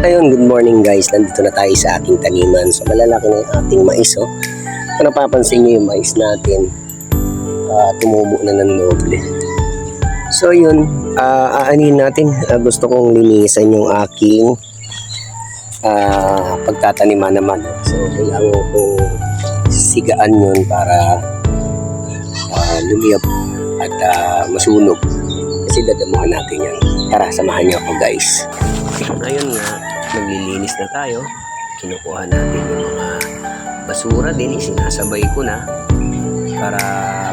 Ayun, good morning guys. Nandito na tayo sa ating taniman. So malalaki na yung ating mais. Kung napapansin nyo yung mais natin, tumubo na ng doble. So yun, aanin natin. Gusto kong linisan yung aking pagtataniman naman. So kailangan kong sigaan yun para lumiyab at masunog. Kasi dadamuhan natin yan. Tara, samahan nyo ako guys. Ngayon nga, maglilinis na tayo. Kinukuha natin yung mga basura din, sinasabay ko na para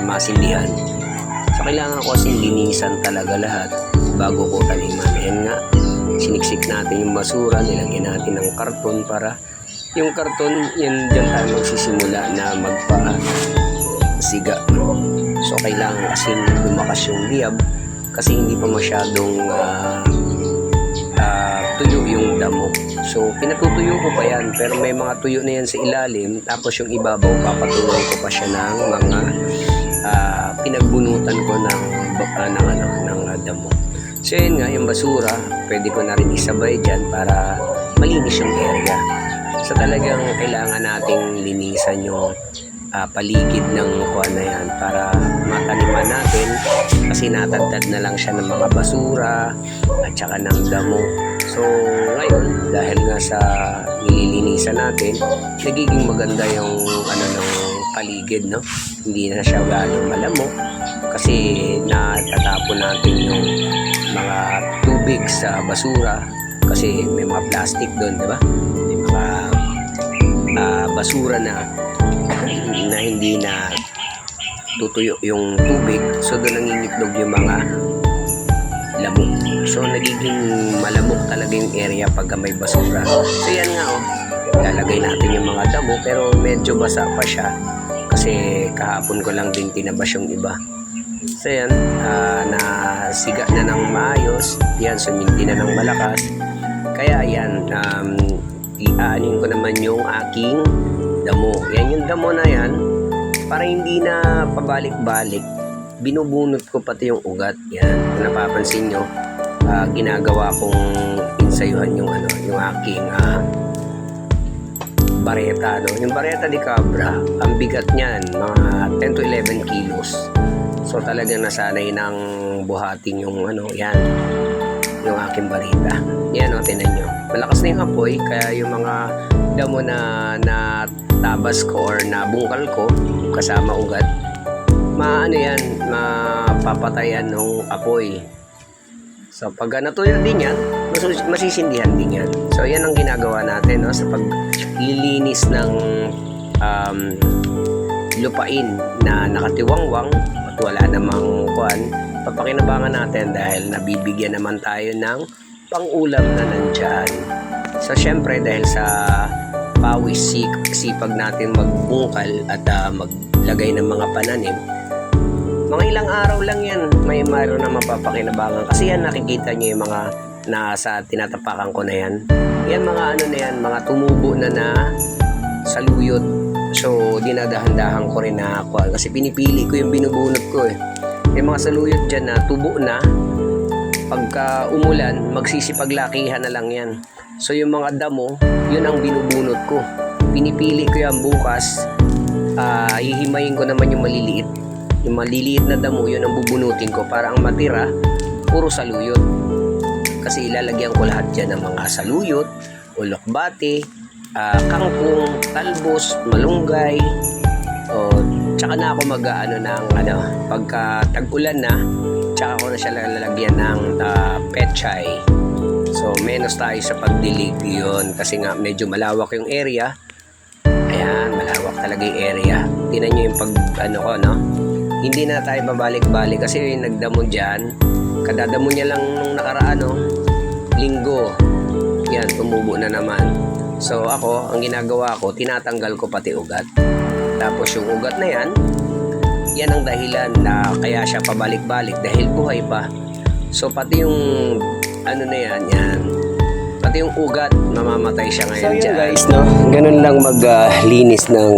masindihan. So kailangan ko kasing linisan talaga lahat bago ko taniman. Ayan nga, siniksik natin yung basura, nilagyan natin ng karton para yung karton, yan dyan tayo magsisimula na magpa-siga. So kailangan kasing lumakas yung liyab kasi hindi pa masyadong tuyo yung damo. So pinatutuyo ko pa yan, pero may mga tuyo na yan sa ilalim, tapos yung ibabaw papatuloy ko pa siya ng mga pinagbunutan ko ng damo. So yun nga, yung basura pwede ko na rin isabay dyan para malinis yung area. So talagang kailangan nating linisan yung paligid ng kuwan na yan para mataniman natin, kasi natagtad na lang siya ng mga basura at saka ng damo. So ngayon, dahil nga sa nililinisan natin, nagiging maganda yung ng paligid, no? Hindi na siya gaano malamok kasi natatapon natin yung mga tubig sa basura kasi may mga plastic doon, di ba? May mga basura na hindi na tutuyo yung tubig, so doon nangingitlog yung mga lamok. So nagiging malamok talaga yung area pagka may basura. So yan nga, lalagay natin yung mga damo, pero medyo basa pa siya kasi kahapon ko lang din tinabas yung iba. So yan, nasiga na ng maayos, yan, suminti na ng malakas. Kaya yan, iaanin ko naman yung aking damo. Yan yung damo na yan, para hindi na pabalik-balik, binubunot ko pati yung ugat. Yan, kung napapansin nyo, ginagawa kong insayuhan yung aking bareta, no? Yung bareta de cabra, ang bigat niyan mga 10 to 11 kilos. So talagang nasanay ng buhatin yung yan, yung aking bareta. Yan, tinan nyo, malakas na yung apoy, kaya yung mga damo na tabas ko or nabungkal ko kasama ugat, mapapatayan ng apoy. So pag natuyo din yan, masisindihan din yan. So yan ang ginagawa natin, no, sa paglilinis ng lupain na nakatiwangwang at wala namang kuwan. Papakinabangan natin dahil nabibigyan naman tayo ng pang-ulam na nandyan. So syempre dahil sa pawis, sipag natin magbungkal at maglagay ng mga pananim, mga ilang araw lang yan, mayroon na mapapakinabangan. Kasi yan, nakikita nyo yung mga nasa tinatapakan ko na yan. Yan mga mga tumubo na saluyot. So dinadahan-dahan ko rin na kasi pinipili ko yung binubunot ko Yung mga saluyot dyan na tubo na, pagka umulan, magsisipaglakihan na lang yan. So yung mga damo, yun ang binubunot ko. Pinipili ko yan bukas, hihimayin ko naman yung maliliit. Yung maliliit na damo, yun ang bubunutin ko para ang matira, puro saluyot. Kasi ilalagyan ko lahat dyan ng mga saluyot, ulokbate, kangkong, talbos, malunggay. Tsaka na ako pagka tag-ulan na, tsaka ko na siya lalagyan ng pechay. So menos tayo sa pagdilig yun kasi nga medyo malawak yung area. Ayan, malawak talaga yung area. Tingnan nyo yung hindi na tayo babalik-balik kasi yung nagdamo dyan, kadadamo niya lang nung nakaraan linggo, yan, tumubo na naman. So ako, ang ginagawa ko, tinatanggal ko pati ugat. Tapos yung ugat na yan ang dahilan na kaya siya pabalik-balik dahil buhay pa. So pati yung yan, pati yung ugat, mamamatay siya ngayon. So yun guys, no? Ganun lang maglinis ng